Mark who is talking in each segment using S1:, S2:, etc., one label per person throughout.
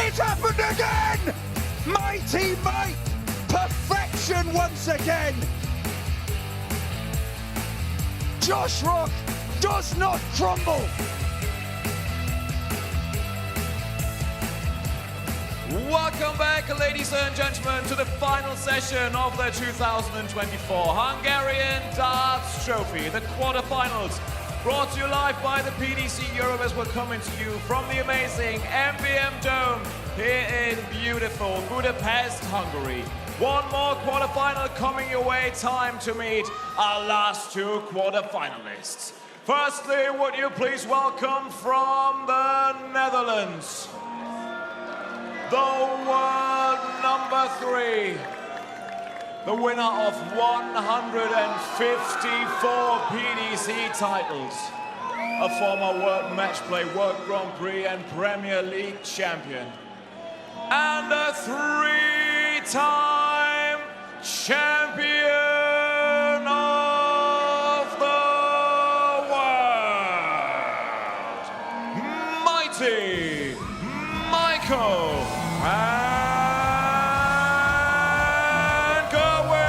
S1: It happened again! Mighty might! Perfection once again! Josh Rock does not crumble!
S2: Welcome back, ladies and gentlemen, to the final session of the 2024 Hungarian Darts Trophy, the quarterfinals. Brought to you live by the PDC Europe as we're coming to you from the amazing MBM Dome here in beautiful Budapest, Hungary. One more quarterfinal coming your way, time to meet our last two quarterfinalists. Firstly, would you please welcome from the Netherlands, the world number 3, the winner of 154 PDC titles, a former World Match Play, World Grand Prix and Premier League champion, and a 3-time champion of the world, Mighty Michael and Gerwen.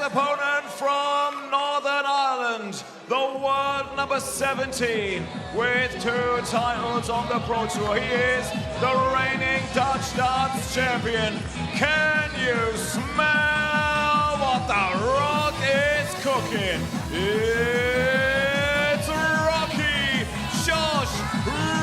S2: Opponent from Northern Ireland, the world number 17, with 2 titles on the Pro Tour. He is the reigning Dutch Darts champion. Can you smell what the Rock is cooking? It's Rocky Josh Rock!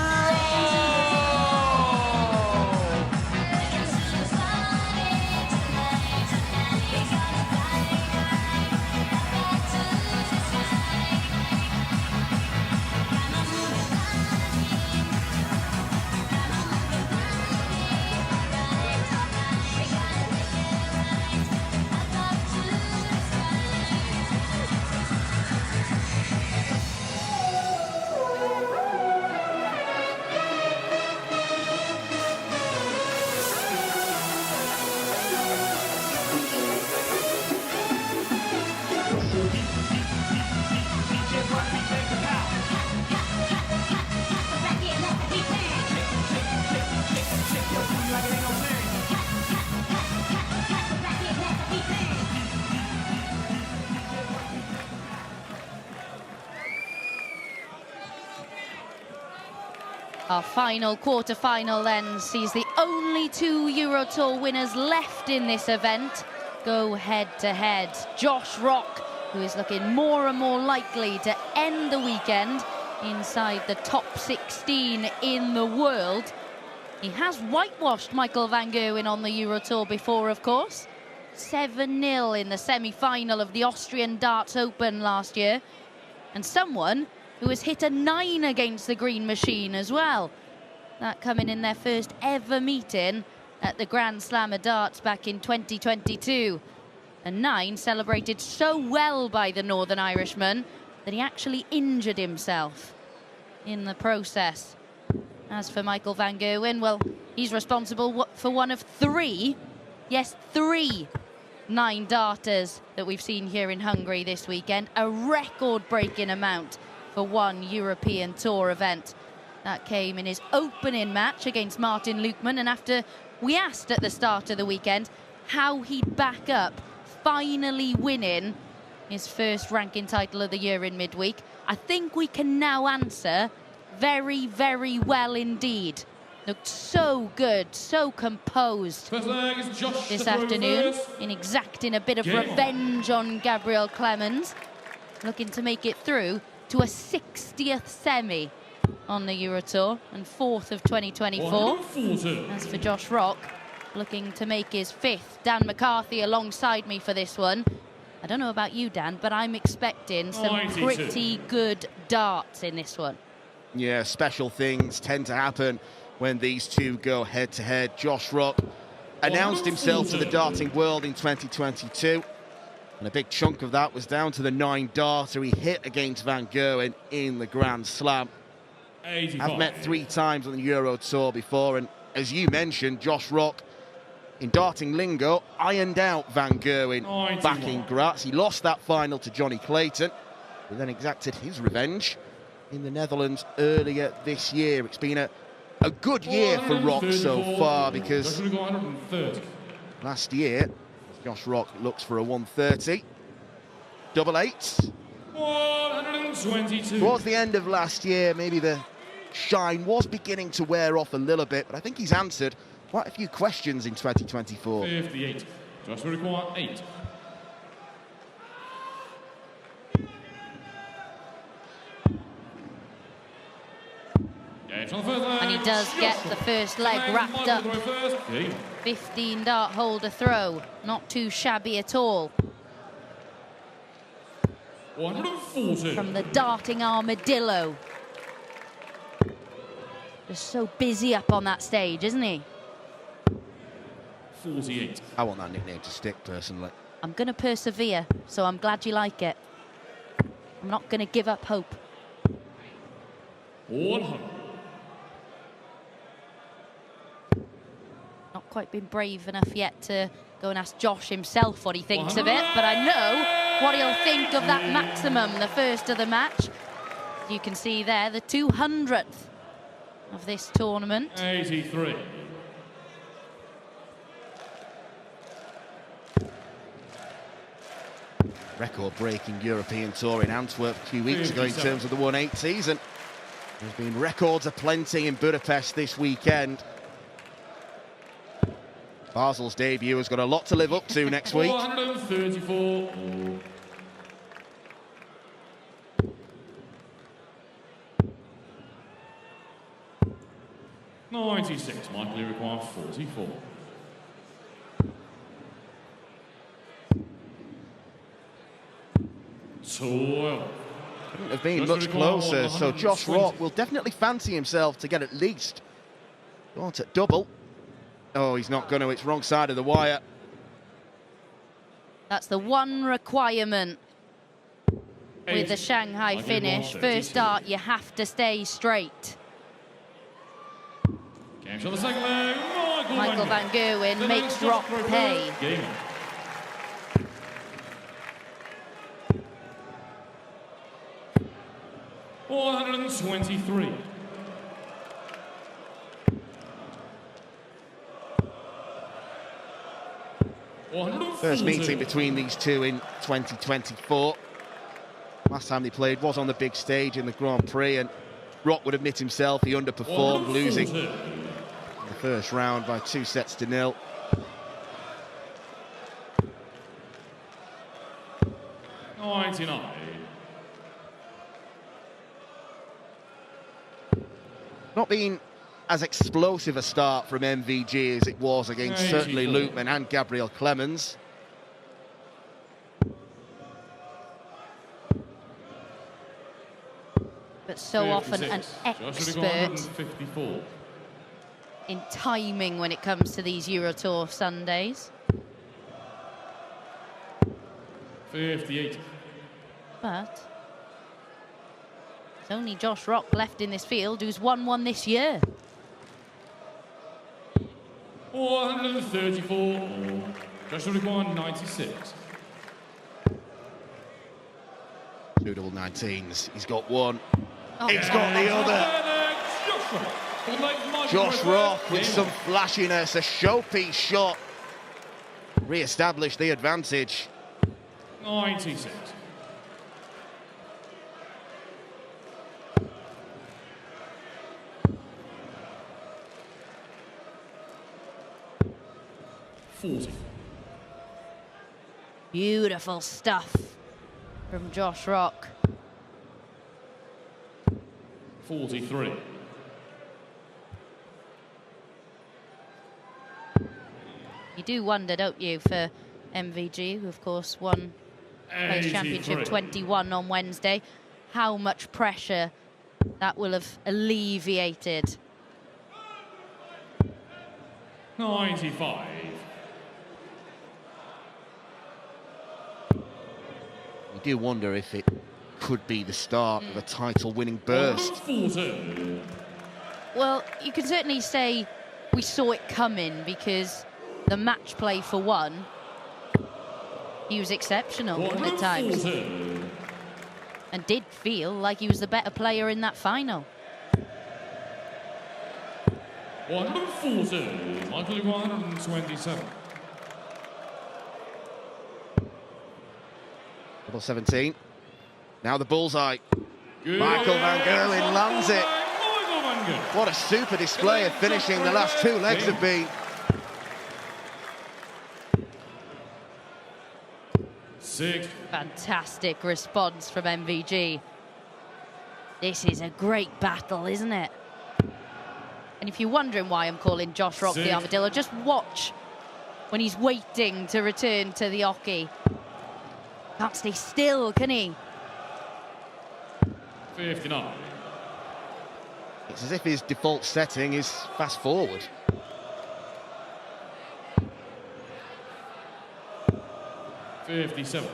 S3: Our final quarter-final then sees the only 2 Euro Tour winners left in this event go head-to-head. Josh Rock, who is looking more and more likely to end the weekend inside the top 16 in the world. He has whitewashed Michael van Gerwen on the Euro Tour before, of course. 7-0 in the semi-final of the Austrian Darts Open last year. And someone who has hit a 9 against the Green Machine as well. That coming in their first ever meeting at the Grand Slam of Darts back in 2022. A 9 celebrated so well by the Northern Irishman that he actually injured himself in the process. As for Michael van Gerwen, well, he's responsible for one of 3, yes, 3 9-darters that we've seen here in Hungary this weekend. A record-breaking amount for one European Tour event. That came in his opening match against Martin Lukman, and after we asked at the start of the weekend how he'd back up finally winning his first ranking title of the year in midweek, I think we can now answer very, very well indeed. Looked so good, so composed this afternoon in exacting a bit of revenge on Gabriel Clemens, looking to make it through to a 60th semi on the Euro Tour and 4th of 2024. As for Josh Rock, looking to make his 5th. Dan McCarthy alongside me for this one. I don't know about you, Dan, but I'm expecting some pretty good darts in this one.
S4: Yeah, special things tend to happen when these two go head-to-head. Josh Rock announced himself to the darting world in 2022, and a big chunk of that was down to the 9-darter he hit against Van Gerwen in the Grand Slam. I've met 3 times on the Euro Tour before, and as you mentioned, Josh Rock, in darting lingo, ironed out Van Gerwen back in Graz. He lost that final to Johnny Clayton, who then exacted his revenge in the Netherlands earlier this year. It's been a good year for Rock so far, because last year, Josh Rock looks for a 130. Double eights.
S2: 122.
S4: Towards the end of last year, maybe the shine was beginning to wear off a little bit, but I think he's answered quite a few questions in 2024.
S2: 58. Just require 8.
S3: And he does get the first leg wrapped up. 15-dart holder throw. Not too shabby at all.
S2: 140.
S3: From the darting armadillo. Just so busy up on that stage, isn't he?
S2: 48.
S4: I want that nickname to stick, personally.
S3: I'm going to persevere, so I'm glad you like it. I'm not going to give up hope.
S2: 100.
S3: Not quite been brave enough yet to go and ask Josh himself what he thinks of it, but I know what he'll think of that maximum, the first of the match. You can see there, the 200th of this tournament.
S2: 83.
S4: Record-breaking European Tour in Antwerp a few weeks ago in terms of the 180s, and there's been records aplenty in Budapest this weekend. Basel's debut has got a lot to live up to next week.
S2: 134. 96. Michael, you require 44.
S4: Couldn't have been much closer, so Josh Rock will definitely fancy himself to get at least go on to double. Oh, he's not going to. It's wrong side of the wire.
S3: That's the one requirement with the Shanghai finish. First dart, you have to stay straight.
S2: Michael
S3: Van Gerwen makes Rock pay.
S2: Game. 123.
S4: First meeting between these two in 2024. Last time they played was on the big stage in the Grand Prix, and Rock would admit himself he underperformed, losing in the first round by 2-0. Not been as explosive a start from MVG as it was against certainly Loopman and Gabriel Clemens.
S3: But so often an expert in timing when it comes to these Euro Tour Sundays.
S2: 58.
S3: But it's only Josh Rock left in this field who's won one this year.
S2: 134. Just required 96.
S4: 2 double 19s. He's got one.
S3: Oh,
S4: He's got the other. Josh Rock with some flashiness, a showpiece shot. Re-established the advantage.
S2: 96.
S3: Beautiful stuff from Josh Rock.
S2: 43.
S3: You do wonder, don't you, for MVG, who of course won Place Championship 21 on Wednesday, how much pressure that will have alleviated.
S2: 95.
S4: You do wonder if it could be the start of a title-winning burst.
S3: Well, you can certainly say we saw it coming, because the match play, for one, he was exceptional at times and did feel like he was the better player in that final.
S2: 140, Michael 127.
S4: Double 17. Now the bullseye. Michael van Gerwen lands it. What a super display of finishing the last two legs have been.
S3: Fantastic response from MVG. This is a great battle, isn't it? And if you're wondering why I'm calling Josh Rock the Armadillo, just watch when he's waiting to return to the hockey. Can't stay still, can he?
S2: 59.
S4: It's as if his default setting is fast forward.
S2: 57.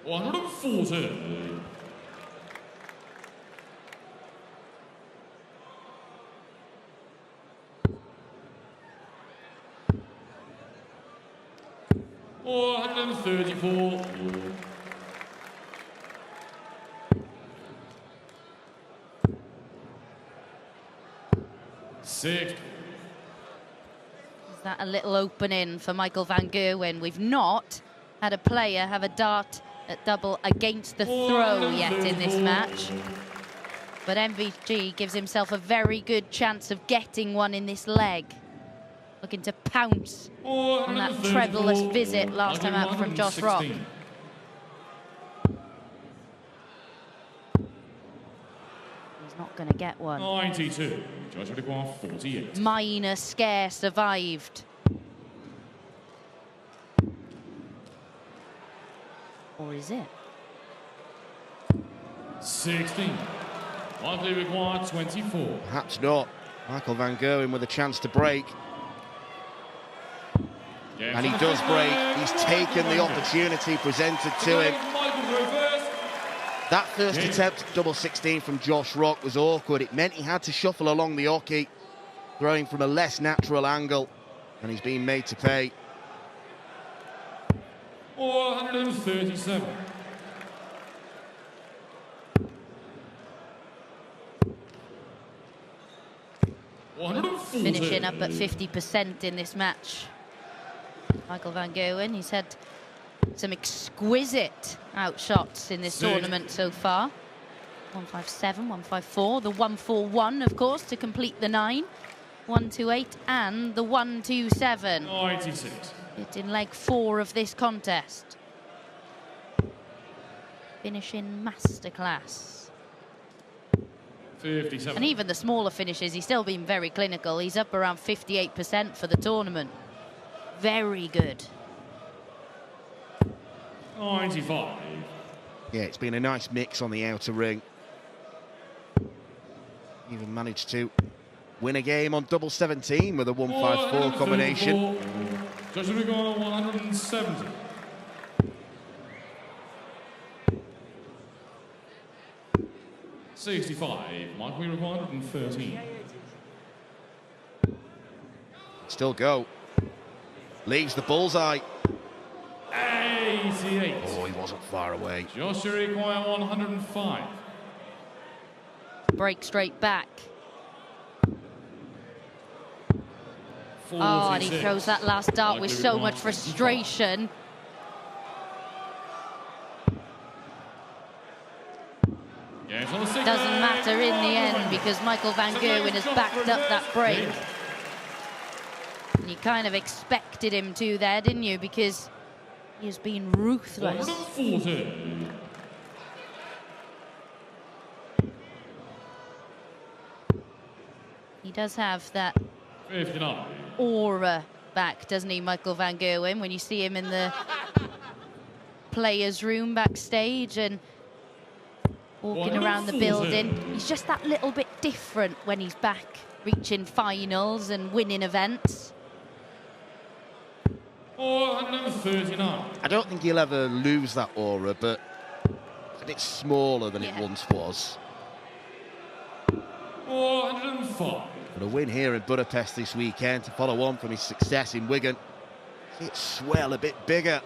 S2: $140. $134. 6.
S3: Is that a little opening for Michael van Gerwen? We've not had a player have a dart at double against the throw yet in this match. But MVG gives himself a very good chance of getting one in this leg. Looking to pounce on that treble-less visit last time out from Josh Rock. He's not going to get one.
S2: 92. Josh Rock 48.
S3: Minor scare survived. Or is it?
S2: 16. Michael required 24.
S4: Perhaps not. Michael van Gerwen with a chance to break. And he does break. He's taken the opportunity presented to him. That first attempt, double 16 from Josh Rock, was awkward. It meant he had to shuffle along the hockey, throwing from a less natural angle, and he's being made to pay.
S2: 137.
S3: Finishing up at 50% in this match. Michael van Gerwen, he's had some exquisite outshots in this tournament so far. 157, 154, the 141, of course, to complete the 9. 128 and the 127.
S2: 96.
S3: It's in leg 4 of this contest. Finishing masterclass.
S2: 57.
S3: And even the smaller finishes, he's still been very clinical. He's up around 58% for the tournament. Very good.
S2: 95.
S4: Yeah, it's been a nice mix on the outer ring. Even managed to win a game on double 17 with a 154 combination.
S2: Josh Rock 170. 65. Michael required 113.
S4: Still go. Leaves the bullseye.
S2: 88.
S4: Oh, he wasn't far away.
S2: Josh required 105.
S3: Break straight back.
S2: 46.
S3: Oh, and he throws that last dart with so much frustration. Doesn't matter in the end because Michael van Gerwen has backed up that break. And you kind of expected him to there, didn't you? Because he has been ruthless.
S5: 140.
S3: He does have that
S5: 59.
S3: aura back, doesn't he, Michael van Gerwen, when you see him in the players' room backstage and walking around the building. He's just that little bit different when he's back reaching finals and winning events.
S5: 439.
S4: I don't think he'll ever lose that aura, but a bit smaller than it once was.
S5: 405.
S4: But a win here in Budapest this weekend to follow on from his success in Wigan. See it swell a bit bigger.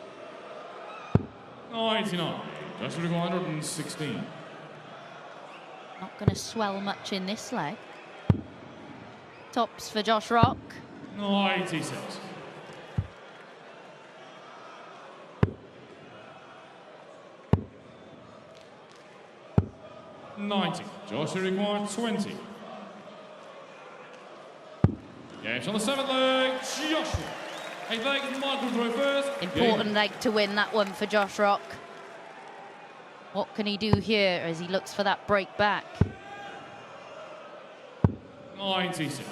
S5: 99. Just required 116.
S3: Not going to swell much in this leg. Tops for Josh Rock.
S5: 96. Joshua required 20. Games on the 7th leg, Joshua. 8th leg, Michael throw first.
S3: Important leg to win that one for Josh Rock. What can he do here as he looks for that break back?
S5: 96.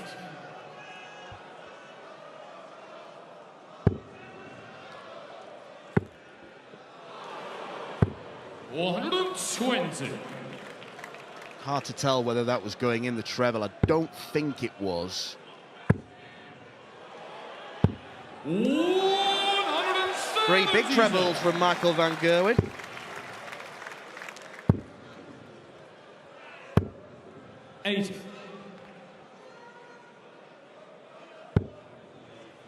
S5: $120.
S4: Hard to tell whether that was going in the treble. I don't think it was.
S5: 170.
S4: 3 big trebles from Michael van Gerwen.
S5: $80.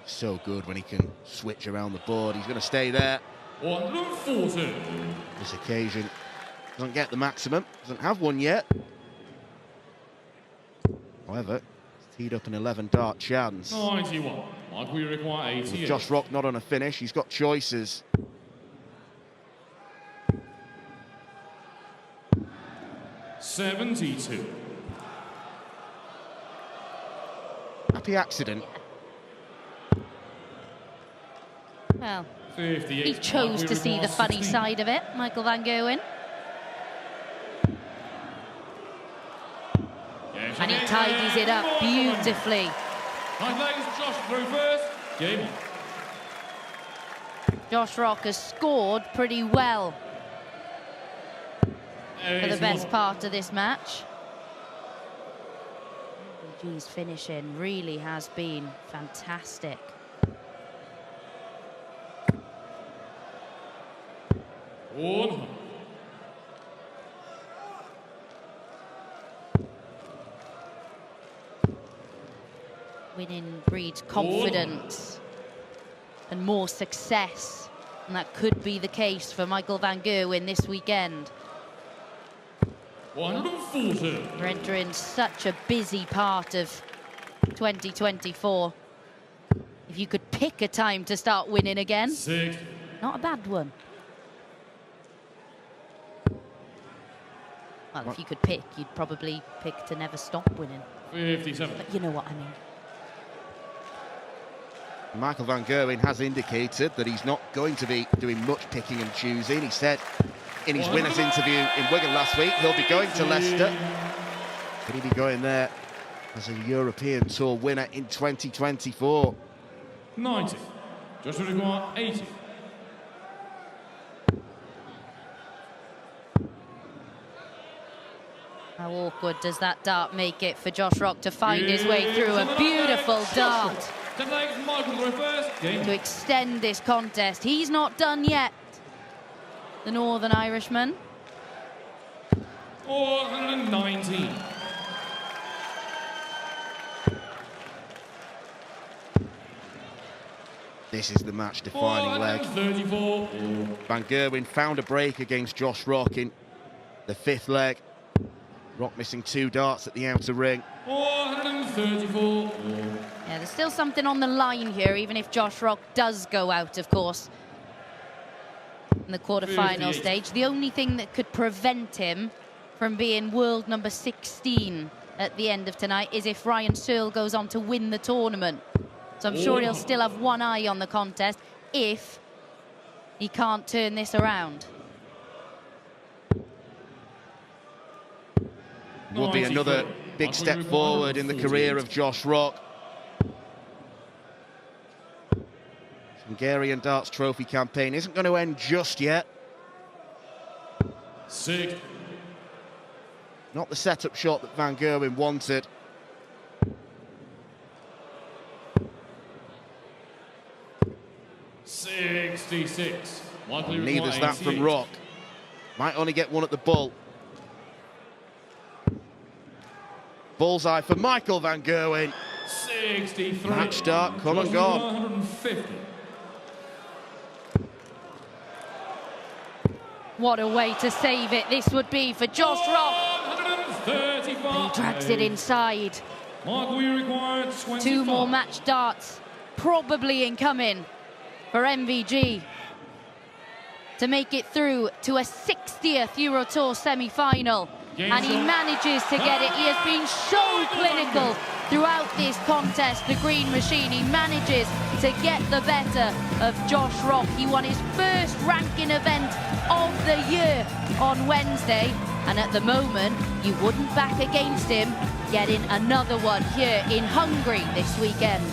S4: So good when he can switch around the board. He's going to stay there.
S5: 140.
S4: This occasion doesn't get the maximum, doesn't have one yet. However, he's teed up an 11 dart chance.
S5: 91. Michael, you require 88.
S4: With Josh Rock not on a finish, he's got choices.
S5: $72.
S4: Happy accident.
S3: Well,
S5: 58.
S3: he chose to see the funny side of it, Michael van Gerwen. And he tidies it up beautifully.
S5: 9th leg is Josh throw first. Game on.
S3: Josh Rock has scored pretty well for the best part of this match. G's finishing really has been fantastic.
S5: $100.
S3: Winning breeds confidence and more success, and that could be the case for Michael van Gerwen this weekend.
S5: 140.
S3: We're entering such a busy part of 2024. If you could pick a time to start winning again,
S5: 6.
S3: not a bad one. Well, if you could pick, you'd probably pick to never stop winning.
S5: 57.
S3: But you know what I mean.
S4: Michael van Gerwen has indicated that he's not going to be doing much picking and choosing. He said in his winners interview in Wigan last week he'll be going to Leicester. Could he be going there as a European Tour winner in 2024?
S5: 90. Joshua required 80.
S3: How awkward does that dart make it for Josh Rock to find his way through a beautiful dart
S5: 10 legs, Michael throw first. Game
S3: to extend this contest. He's not done yet, the Northern Irishman.
S5: 419.
S4: This is the match-defining leg.
S5: 434.
S4: Van Gerwen found a break against Josh Rock in the 5th leg. Rock missing 2 darts at the outer ring.
S5: 434.
S3: Yeah, there's still something on the line here, even if Josh Rock does go out, of course, in the quarter-final
S5: 58.
S3: stage. The only thing that could prevent him from being world number 16 at the end of tonight is if Ryan Searle goes on to win the tournament. So I'm sure he'll still have one eye on the contest if he can't turn this around.
S4: Will be another big step forward in the career of Josh Rock. Hungarian Darts Trophy campaign isn't going to end just yet.
S5: 6.
S4: Not the setup shot that Van Gerwen wanted.
S5: $66.
S4: Neither's that from Rock. Might only get one at the bull. Bullseye for Michael Van Gerwen.
S5: 63.
S4: Match start, come and gone.
S5: 150.
S3: What a way to save it this would be for Josh Rock.
S5: 135.
S3: He drags it inside.
S5: Michael, you required 25.
S3: 2 more match darts probably incoming for MVG to make it through to a 60th Euro Tour semi-final. And he manages to get it. He has been so clinical throughout this contest, the Green Machine. He manages to get the better of Josh Rock. He won his first ranking event of the year on Wednesday. And at the moment, you wouldn't back against him getting another one here in Hungary this weekend.